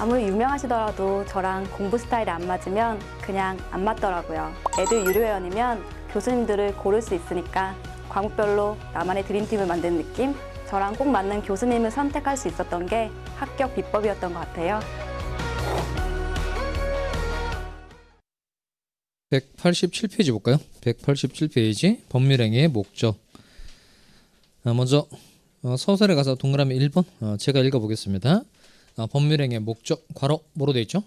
아무리 유명하시더라도 저랑 공부 스타일이 안 맞으면 그냥 안 맞더라고요. 애들 유료회원이면 교수님들을 고를 수 있으니까 과목별로 나만의 드림팀을 만드는 느낌? 저랑 꼭 맞는 교수님을 선택할 수 있었던 게 합격 비법이었던 것 같아요. 187페이지 볼까요? 187페이지 법률행위의 목적. 먼저 서술에 가서 동그라미 1번 제가 읽어보겠습니다. 법률행위의 목적 괄호 뭐로 되어 있죠?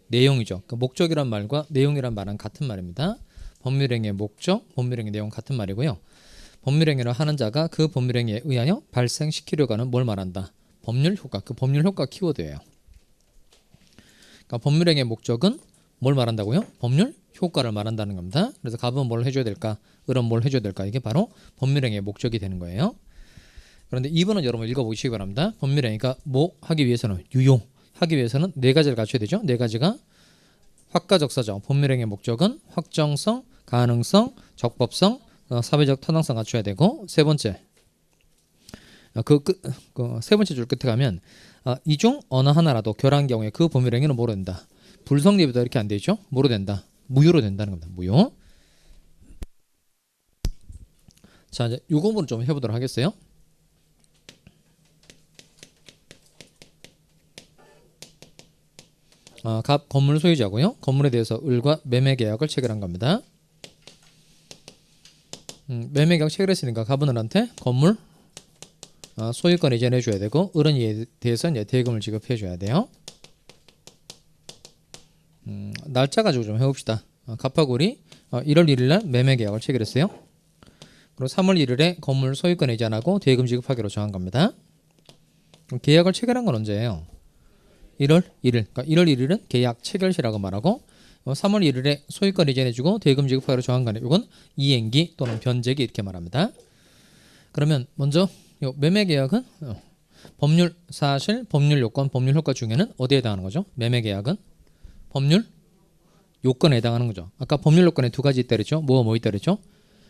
내용이죠. 그러니까 목적이란 말과 내용이란 말은 같은 말입니다. 법률행위의 목적, 법률행위 내용 같은 말이고요. 법률행위를 하는 자가 그 법률행위에 의하여 발생시키려고 하는 뭘 말한다? 법률 효과, 그 법률 효과 키워드예요. 그러니까 법률행위의 목적은 뭘 말한다고요? 법률 효과를 말한다는 겁니다. 그래서 갑은 뭘 해줘야 될까? 을은 뭘 해줘야 될까? 이게 바로 법률행위의 목적이 되는 거예요. 그런데 2번은 여러분 읽어보시기 바랍니다. 법률행위가 뭐 하기 위해서는 유용하기 위해서는 네 가지를 갖춰야 되죠. 네 가지가 확가적사죠. 법률행위의 목적은 확정성, 가능성, 적법성, 사회적 타당성 갖춰야 되고 세 번째 세 번째 줄 끝에 가면 이 중 어느 하나라도 결한 경우에 그 법률행위는 뭐로 된다? 불성립이다 이렇게 안 되죠. 뭐로 된다? 무효로 된다는 겁니다. 무효. 자 이제 요 공부를 좀 해보도록 하겠어요. 갑 건물 소유자고요. 건물에 대해서 을과 매매 계약을 체결한 겁니다. 매매 계약 체결했으니까 갑은 을한테 건물 소유권 이전해 줘야 되고 을은 이에 대해서 이제 대금을 지급해 줘야 돼요. 날짜 가지고 좀 해봅시다. 갑하고 을이 1월 1일 날 매매 계약을 체결했어요. 그리고 3월 1일에 건물 소유권 이전하고 대금 지급하기로 정한 겁니다. 계약을 체결한 건 언제예요? 1월 1일. 그러니까 1월 1일은 계약 체결시라고 말하고 3월 1일에 소유권 이전해주고 대금 지급하기로 정한 거는 이건 이행기 또는 변제기 이렇게 말합니다. 그러면 먼저 요 매매 계약은 법률 사실, 법률 요건, 법률 효과 중에는 어디에 해당하는 거죠? 매매 계약은 법률 요건에 해당하는 거죠. 아까 법률 요건에 두 가지 있다 그랬죠? 뭐 있다 그랬죠?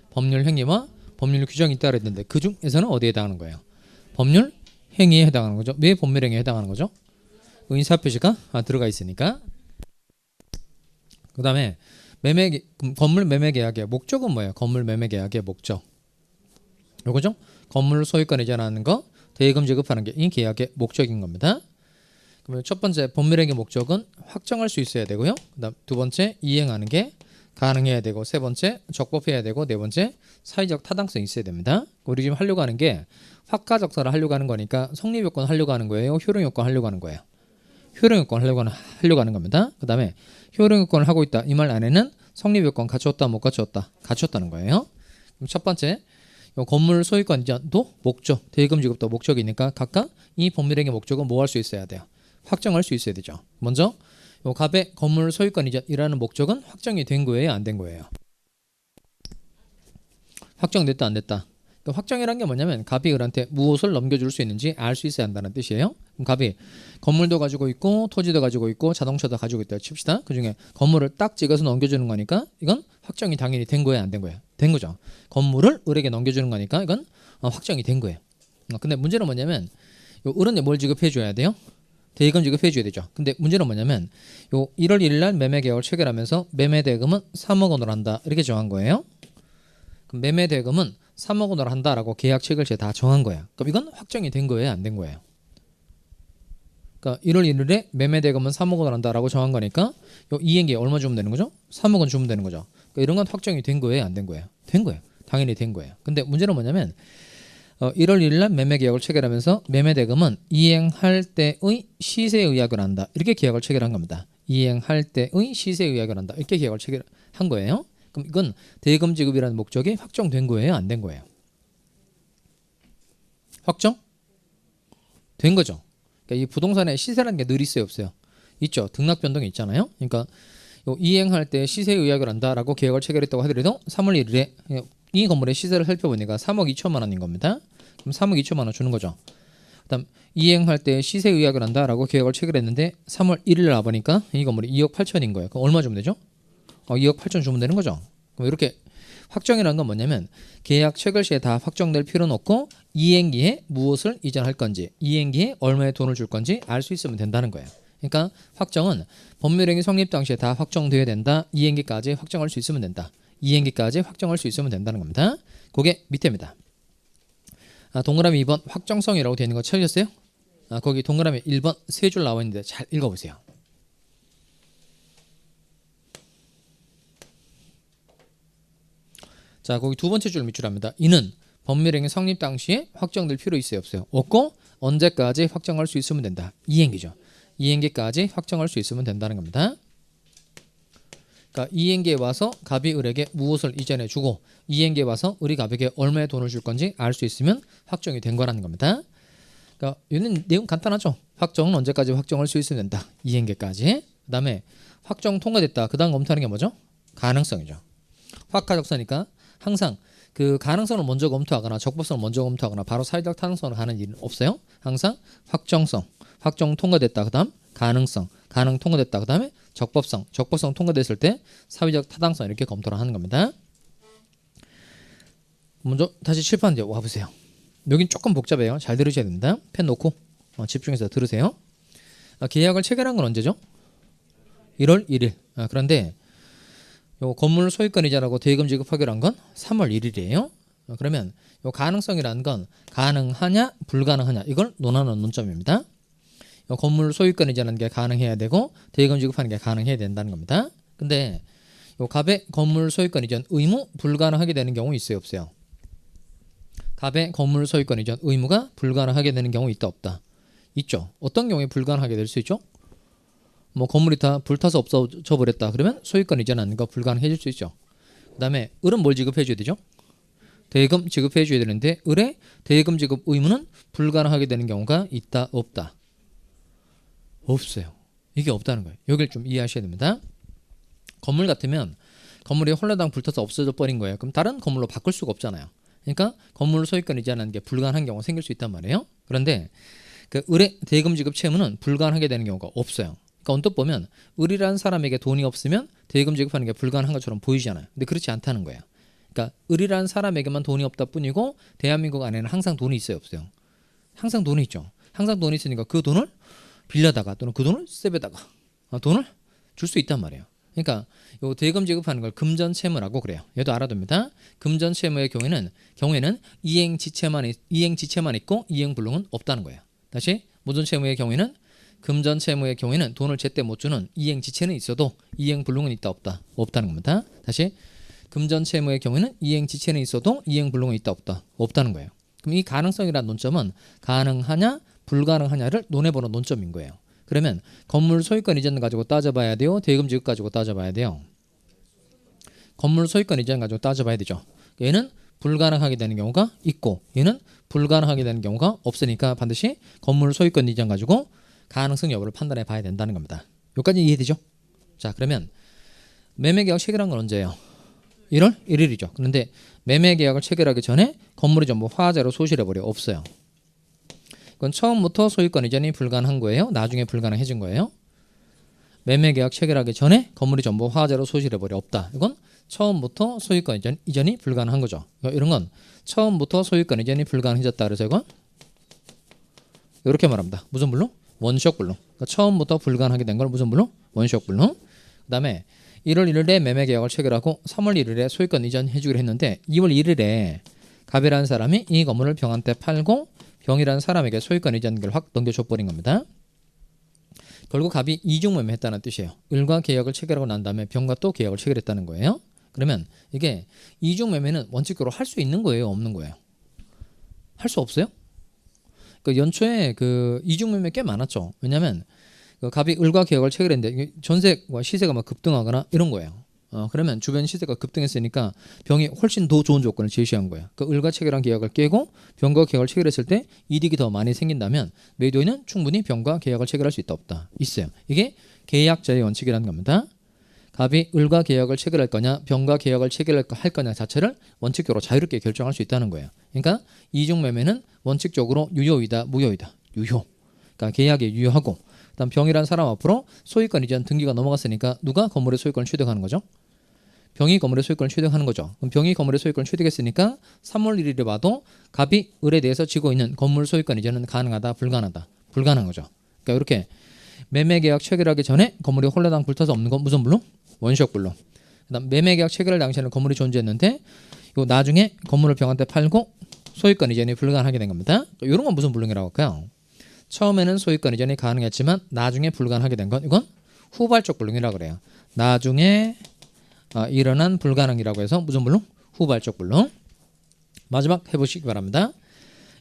법률 행위와 법률 규정이 있다 그랬는데 그 중에서는 어디에 해당하는 거예요? 법률 행위에 해당하는 거죠. 왜 법률 행위에 해당하는 거죠? 의사 표시가 들어가 있으니까. 그 다음에 건물 매매 계약의 목적은 뭐예요? 건물 매매 계약의 목적 요거죠? 건물 소유권 이전하는 거, 대금 지급하는 게 이 계약의 목적인 겁니다. 그러면 첫 번째 법률행위 목적은 확정할 수 있어야 되고요. 그다음 두 번째 이행하는 게 가능해야 되고 세 번째 적법해야 되고 네 번째 사회적 타당성이 있어야 됩니다. 우리 지금 하려고 하는 게 확가적사를 하려고 하는 거니까 성립요건 하려고 하는 거예요? 효력요건 하려고 하는 거예요? 효력요건 하려고 하는 겁니다. 그 다음에 효력요건을 하고 있다. 이 말 안에는 성립요건 갖췄다 못 갖췄다? 갖췄다는 거예요. 그럼 첫 번째 건물 소유권 이전도 목적, 대금 지급도 목적이니까 각각 이 법률행위 목적은 뭐 할 수 있어야 돼요? 확정할 수 있어야 되죠. 먼저 갑의 건물 소유권 이전이라는 목적은 확정이 된 거예요? 안 된 거예요? 확정됐다 안 됐다? 그러니까 확정이란 게 뭐냐면 갑이 을한테 무엇을 넘겨줄 수 있는지 알 수 있어야 한다는 뜻이에요. 그럼 갑이 건물도 가지고 있고 토지도 가지고 있고 자동차도 가지고 있다 칩시다. 그중에 건물을 딱 찍어서 넘겨주는 거니까 이건 확정이 당연히 된 거예요? 안 된 거예요? 된 거죠. 건물을 을에게 넘겨주는 거니까 이건 확정이 된 거예요. 근데 문제는 뭐냐면 을은 뭘 지급해 줘야 돼요? 대금 지급해 줘야 되죠. 근데 문제는 뭐냐면 1월 1일 날 매매 계약을 체결하면서 매매 대금은 3억 원으로 한다 이렇게 정한 거예요. 그럼 매매 대금은 3억 원으로 한다라고 계약 체결시에 다 정한 거야. 그럼 이건 확정이 된 거예요? 안 된 거예요? 그러니까 1월 1일에 매매 대금은 3억 원으로 한다라고 정한 거니까 이행기에 얼마 주면 되는 거죠? 3억 원 주면 되는 거죠. 그러니까 이런 건 확정이 된 거예요? 안 된 거예요? 된 거예요. 당연히 된 거예요. 근데 문제는 뭐냐면 1월 1일 날 매매 계약을 체결하면서 매매 대금은 이행할 때의 시세에 의하여 한다. 이렇게 계약을 체결한 겁니다. 이행할 때의 시세에 의하여 한다. 이렇게 계약을 체결한 거예요. 그럼 이건 대금 지급이라는 목적이 확정된 거예요? 안 된 거예요? 확정? 된 거죠. 그러니까 이 부동산의 시세라는 게 늘 있어요? 없어요? 있죠. 등락 변동이 있잖아요. 그러니까 이행할 때 시세에 의하여 한다라고 계약을 체결했다고 하더라도 3월 1일에 이 건물의 시세를 살펴보니까 3억 2천만 원인 겁니다. 그럼 3억 2천만 원 주는 거죠. 그다음 이행할 때 시세에 의하여 한다라고 계약을 체결했는데 3월 1일 날 와보니까 이 건물이 2억 8천인 거예요. 그럼 얼마 주면 되죠? 2억 8천 주면 되는 거죠. 그럼 이렇게 확정이라는 건 뭐냐면 계약 체결 시에 다 확정될 필요는 없고 이행기에 무엇을 이전할 건지 이행기에 얼마의 돈을 줄 건지 알 수 있으면 된다는 거예요. 그러니까 확정은 법률행위 성립 당시에 다 확정되어야 된다. 이행기까지 확정할 수 있으면 된다. 이행기까지 확정할 수 있으면 된다는 겁니다. 그게 밑에입니다. 동그라미 2번 확정성이라고 되어 있는 거 찾으셨어요? 거기 동그라미 1번 세 줄 나와 있는데 잘 읽어보세요. 자, 거기 두 번째 줄 밑줄합니다. 이는 법률행위 성립 당시에 확정될 필요 있어요, 없어요? 없고 언제까지 확정할 수 있으면 된다. 이행기죠. 이행기까지 확정할 수 있으면 된다는 겁니다. 그러니까 이행기에 와서 갑이 을에게 무엇을 이전해 주고 이행기에 와서 을이 갑에게 얼마의 돈을 줄 건지 알 수 있으면 확정이 된 거라는 겁니다. 그러니까 이는 내용 간단하죠. 확정은 언제까지 확정할 수 있으면 된다. 이행기까지. 그다음에 확정 통과됐다. 그다음 검토하는 게 뭐죠? 가능성이죠. 확가적서니까 항상 그 가능성을 먼저 검토하거나 적법성을 먼저 검토하거나 바로 사회적 타당성을 하는 일은 없어요. 항상 확정성, 확정 통과됐다. 그다음 가능성, 가능 통과됐다. 그다음에 적법성, 적법성 통과됐을 때 사회적 타당성 이렇게 검토를 하는 겁니다. 먼저 다시 칠판 와보세요. 여긴 조금 복잡해요. 잘 들으셔야 됩니다. 펜 놓고 집중해서 들으세요. 계약을 체결한 건 언제죠? 1월 1일. 그런데 요 건물 소유권 이전하고 대금 지급하기로 한 건 3월 1일이에요. 그러면 요 가능성이라는 건 가능하냐 불가능하냐 이걸 논하는 논점입니다. 요 건물 소유권 이전하는 게 가능해야 되고 대금 지급하는 게 가능해야 된다는 겁니다. 근데 요 갑의 건물 소유권 이전 의무 불가능하게 되는 경우 있어요, 없어요? 갑의 건물 소유권 이전 의무가 불가능하게 되는 경우 있다, 없다? 있죠. 어떤 경우에 불가능하게 될 수 있죠? 뭐 건물이 다 불타서 없어져 버렸다. 그러면 소유권 이전하는 거 불가능해질 수 있죠. 그다음에 을은 뭘 지급해 줘야 되죠? 대금 지급해 줘야 되는데 을의 대금 지급 의무는 불가능하게 되는 경우가 있다, 없다? 없어요. 이게 없다는 거예요. 여기를 좀 이해하셔야 됩니다. 건물 같으면 건물이 홀라당 불타서 없어져 버린 거예요. 그럼 다른 건물로 바꿀 수가 없잖아요. 그러니까 건물 소유권 이전하는 게 불가능한 경우가 생길 수 있단 말이에요. 그런데 그 을의 대금 지급 채무는 불가능하게 되는 경우가 없어요. 그러니까 언뜻 보면 을이라는 사람에게 돈이 없으면 대금 지급하는 게 불가능한 것처럼 보이잖아요. 근데 그렇지 않다는 거예요. 그러니까 을이라는 사람에게만 돈이 없다 뿐이고 대한민국 안에는 항상 돈이 있어요, 없어요? 항상 돈이 있죠. 항상 돈이 있으니까 그 돈을 빌려다가 또는 그 돈을 세배다가 돈을 줄 수 있단 말이에요. 그러니까 요 대금 지급하는 걸 금전채무라고 그래요. 얘도 알아둡니다. 금전채무의 경우에는 이행지체만 있고 이행불능은 없다는 거예요. 다시 모전채무의 경우에는 금전채무의 경우에는 돈을 제때 못 주는 이행지체는 있어도 이행불능은 있다, 없다? 없다는 겁니다. 다시 금전채무의 경우에는 이행지체는 있어도 이행불능은 있다, 없다? 없다는 거예요. 그럼 이 가능성이라는 논점은 가능하냐 불가능하냐를 논해보는 논점인 거예요. 그러면 건물 소유권 이전 가지고 따져봐야 돼요? 대금 지급 가지고 따져봐야 돼요? 건물 소유권 이전 가지고 따져봐야 되죠. 얘는 불가능하게 되는 경우가 있고 얘는 불가능하게 되는 경우가 없으니까 반드시 건물 소유권 이전 가지고 가능성 여부를 판단해 봐야 된다는 겁니다. 여기까지 이해되죠? 자, 그러면 매매계약 체결한 건 언제예요? 1월 1일이죠. 그런데 매매계약을 체결하기 전에 건물이 전부 화재로 소실해버려. 없어요. 그건 처음부터 소유권 이전이 불가능한 거예요? 나중에 불가능해진 거예요? 매매계약 체결하기 전에 건물이 전부 화재로 소실해버려. 없다. 이건 처음부터 소유권 이전이 불가능한 거죠. 이런 건 처음부터 소유권 이전이 불가능해졌다. 그래서 이건 이렇게 말합니다. 무슨 불능? 원시적 불능. 그러니까 처음부터 불가능하게 된 걸 무슨 불능? 원시적 불능. 그 다음에 1월 1일에 매매계약을 체결하고 3월 1일에 소유권 이전해주기로 했는데 2월 1일에 갑이라는 사람이 이 건물을 병한테 팔고 병이라는 사람에게 소유권 이전을 확 넘겨줘버린 겁니다. 결국 갑이 이중매매했다는 뜻이에요. 을과 계약을 체결하고 난 다음에 병과 또 계약을 체결했다는 거예요. 그러면 이게 이중매매는 원칙적으로 할 수 있는 거예요, 없는 거예요? 할 수 없어요? 그 연초에 그 이중매매 꽤 많았죠. 왜냐하면 그 갑이 을과 계약을 체결했는데 전세와 시세가 막 급등하거나 이런 거예요. 그러면 주변 시세가 급등했으니까 병이 훨씬 더 좋은 조건을 제시한 거예요. 그 을과 체결한 계약을 깨고 병과 계약을 체결했을 때 이득이 더 많이 생긴다면 매도인은 충분히 병과 계약을 체결할 수 있다, 없다? 있어요. 이게 계약자의 원칙이라는 겁니다. 갑이 을과 계약을 체결할 거냐 병과 계약을 체결할 거냐 자체를 원칙적으로 자유롭게 결정할 수 있다는 거예요. 그러니까 이중매매는 원칙적으로 유효이다, 무효이다? 유효. 그러니까 계약에 유효하고 그다음 병이라는 사람 앞으로 소유권 이전 등기가 넘어갔으니까 누가 건물의 소유권을 취득하는 거죠? 병이 건물의 소유권을 취득하는 거죠. 그럼 병이 건물의 소유권을 취득했으니까 3월 1일에 와도 갑이 을에 대해서 지고 있는 건물 소유권 이전은 가능하다, 불가능하다? 불가능한 거죠. 그러니까 이렇게 매매계약 체결하기 전에 건물이 홀라당 불타서 없는 건 무슨 불능? 원시적 불능. 그다음 매매계약 체결할 당시에는 건물이 존재했는데 요 나중에 건물을 병한테 팔고 소유권 이전이 불가능하게 된 겁니다. 이런 건 무슨 불능이라고 할까요? 처음에는 소유권 이전이 가능했지만 나중에 불가능하게 된 건 이건 후발적 불능이라고 그래요. 나중에 일어난 불가능이라고 해서 무슨 불능? 후발적 불능. 마지막 해보시기 바랍니다.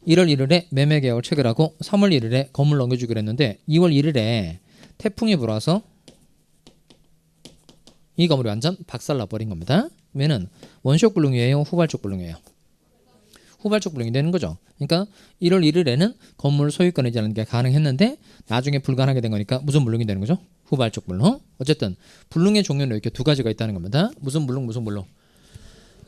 1월 1일에 매매계약을 체결하고 3월 1일에 건물 넘겨주기로 했는데 2월 1일에 태풍이 불어서 이 건물이 완전 박살나버린 겁니다. 왜냐면 원시적 불능이에요? 후발적 불능이에요? 후발적 불능이 되는 거죠. 그러니까 1월 1일에는 건물 소유권 이전하는 게 가능했는데 나중에 불가능하게 된 거니까 무슨 불능이 되는 거죠? 후발적 불능. 어쨌든 불능의 종류는 이렇게 두 가지가 있다는 겁니다. 무슨 불능?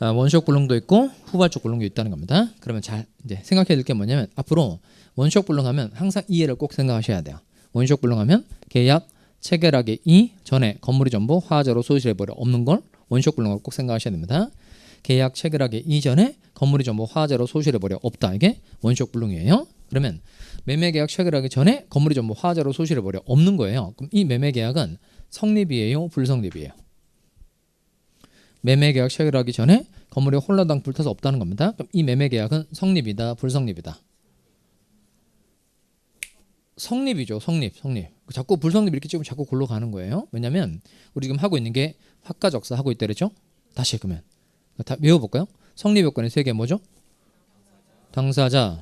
원시적 불능도 있고 후발적 불능도 있다는 겁니다. 그러면 잘 이제 생각해야 될 게 뭐냐면 앞으로 원시적 불능하면 항상 이해를 꼭 생각하셔야 돼요. 원시적 불능하면 계약 체결하기 이전에 건물이 전부 화재로 소실해버려 없는 걸 원시적 불능으로 꼭 생각하셔야 됩니다. 계약 체결하기 이전에 건물이 전부 화재로 소실해버려 없다. 이게 원시적 불능이에요. 그러면 매매계약 체결하기 전에 건물이 전부 화재로 소실해버려 없는 거예요. 그럼 이 매매계약은 성립이에요? 불성립이에요? 매매계약 체결하기 전에 건물이 홀라당 불타서 없다는 겁니다. 그럼 이 매매계약은 성립이다? 불성립이다? 성립이죠. 성립. 자꾸 불성립 이렇게 찍으면 자꾸 골로 가는 거예요. 왜냐면 우리 지금 하고 있는 게 화가적사 하고 있다 그랬죠? 다시 그러면 다 외워볼까요? 성립 요건의 세 개 뭐죠? 당사자,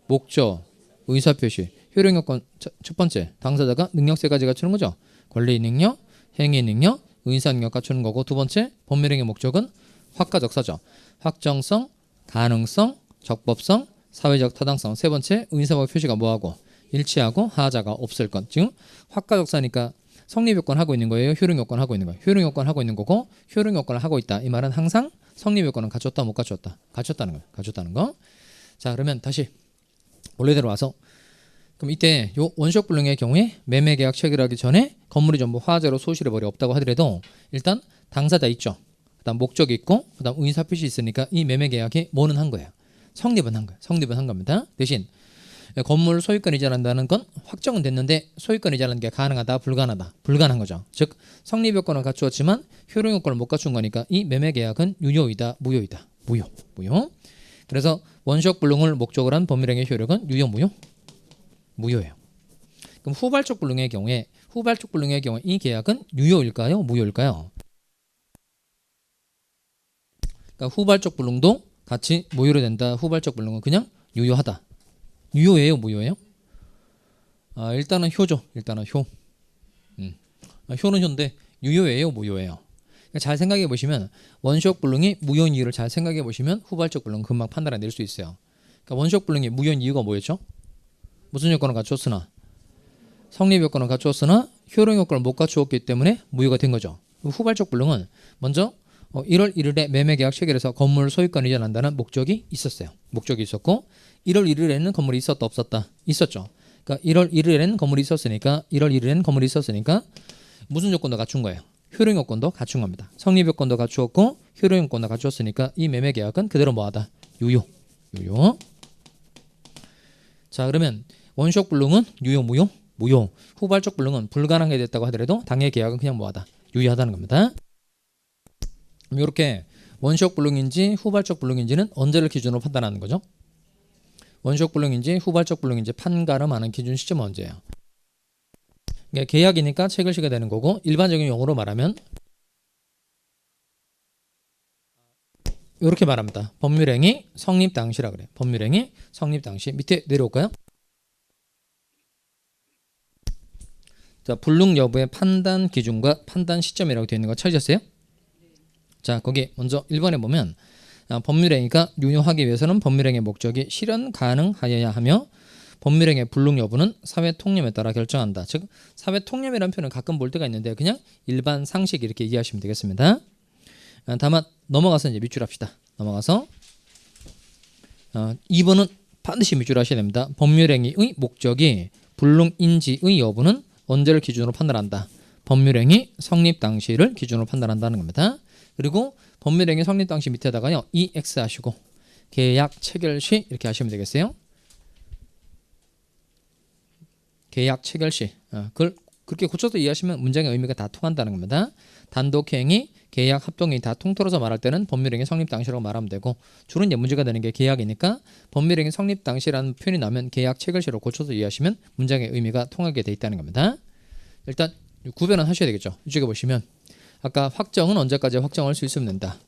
목적, 의사표시, 효력 요건. 첫 번째, 당사자가 능력 세 가지 갖추는 거죠. 권리 능력, 행위 능력, 의사 능력 갖추는 거고, 두 번째 법률행위 목적은 화가적사죠. 확정성, 가능성, 적법성, 사회적 타당성. 세 번째 의사법 표시가 뭐하고 일치하고 하자가 없을 것. 지금 화가적사니까 성립요건 하고 있는 거예요? 효력요건 하고 있는 거예요? 효력요건 하고 있는 거고 효력요건을 하고 있다. 이 말은 항상 성립요건은 갖췄다 못 갖췄다? 갖췄다는 거예요. 갖췄다는 거. 자, 그러면 다시 원래대로 와서 그럼 이때 요 원시적 불능의 경우에 매매계약 체결하기 전에 건물이 전부 화재로 소실해버려 없다고 하더라도 일단 당사자 있죠. 그다음 목적이 있고 그다음 의사표시 있으니까 이 매매계약이 뭐는 한 거예요? 성립은 한 거예요. 성립은 한 겁니다. 대신 건물 소유권 이전한다는 건 확정은 됐는데 소유권 이전하는 게 가능하다 불가능하다? 불가능한 거죠. 즉 성립 요건을 갖추었지만 효력 요건을 못 갖춘 거니까 이 매매계약은 유효이다 무효이다? 무효. 그래서 원시적 불능을 목적으로 한 법률행위 효력은 유효 무효? 무효예요. 그럼 후발적 불능의 경우에 이 계약은 유효일까요? 무효일까요? 그러니까 후발적 불능도 같이 무효로 된다. 후발적 불능은 그냥 유효하다. 유효예요? 무효예요? 일단은 효죠. 일단은 효. 효는 효인데 유효예요? 무효예요? 그러니까 잘 생각해 보시면 원시적 불능이 무효인 이유를 잘 생각해 보시면 후발적 불능은 금방 판단해 낼 수 있어요. 그러니까 원시적 불능이 무효인 이유가 뭐였죠? 무슨 요건을 갖추었으나 성립 요건을 갖추었으나 효력 요건을 못 갖추었기 때문에 무효가 된 거죠. 후발적 불능은 먼저 1월 1일에 매매계약 체결해서 건물 소유권 이전한다는 목적이 있었어요. 목적이 있었고 1월 1일에는 건물이 있었다 없었다? 있었죠. 그러니까 1월 1일에는 건물이 있었으니까 무슨 요건도 갖춘 거예요? 효력 요건도 갖춘 겁니다. 성립 요건도 갖추었고 효력 요건도 갖추었으니까 이 매매계약은 그대로 뭐하다? 유효. 자, 그러면 원시적 불능은 유효 무효? 무효. 후발적 불능은 불가능하게 됐다고 하더라도 당해 계약은 그냥 뭐하다? 유효하다는 겁니다. 이렇게 원시적 불능인지 후발적 불능인지는 언제를 기준으로 판단하는 거죠? 원시적 불능인지 후발적 불능인지 판가름하는 기준 시점은 언제예요? 그러니까 계약이니까 체결 시가 되는 거고 일반적인 용어로 말하면 이렇게 말합니다. 법률행위 성립 당시라 그래요. 법률행위 성립 당시. 밑에 내려올까요? 자, 불능 여부의 판단 기준과 판단 시점이라고 되어 있는 거 찾으셨어요? 자, 거기 먼저 1번에 보면 법률행위가 유효하기 위해서는 법률행위의 목적이 실현 가능하여야 하며 법률행위의 불능 여부는 사회 통념에 따라 결정한다. 즉 사회 통념이라는 표현을 가끔 볼 때가 있는데 그냥 일반 상식 이렇게 이해하시면 되겠습니다. 다만 넘어가서 이제 밑줄합시다. 넘어가서 2번은 반드시 밑줄하셔야 됩니다. 법률행위의 목적이 불능인지의 여부는 언제를 기준으로 판단한다. 법률행위 성립 당시를 기준으로 판단한다는 겁니다. 그리고 법률행위 성립 당시 밑에다가요 EX 하시고 계약 체결 시 이렇게 하시면 되겠어요. 계약 체결 시 그걸 그렇게 고쳐서 이해하시면 문장의 의미가 다 통한다는 겁니다. 단독행위, 계약, 합동행위 다 통틀어서 말할 때는 법률행위 성립 당시라고 말하면 되고 주로 이제 문제가 되는 게 계약이니까 법률행위 성립 당시라는 표현이 나면 계약 체결 시로 고쳐서 이해하시면 문장의 의미가 통하게 돼 있다는 겁니다. 일단 구별은 하셔야 되겠죠. 이쪽에 보시면 아까 확정은 언제까지 확정할 수 있으면 된다.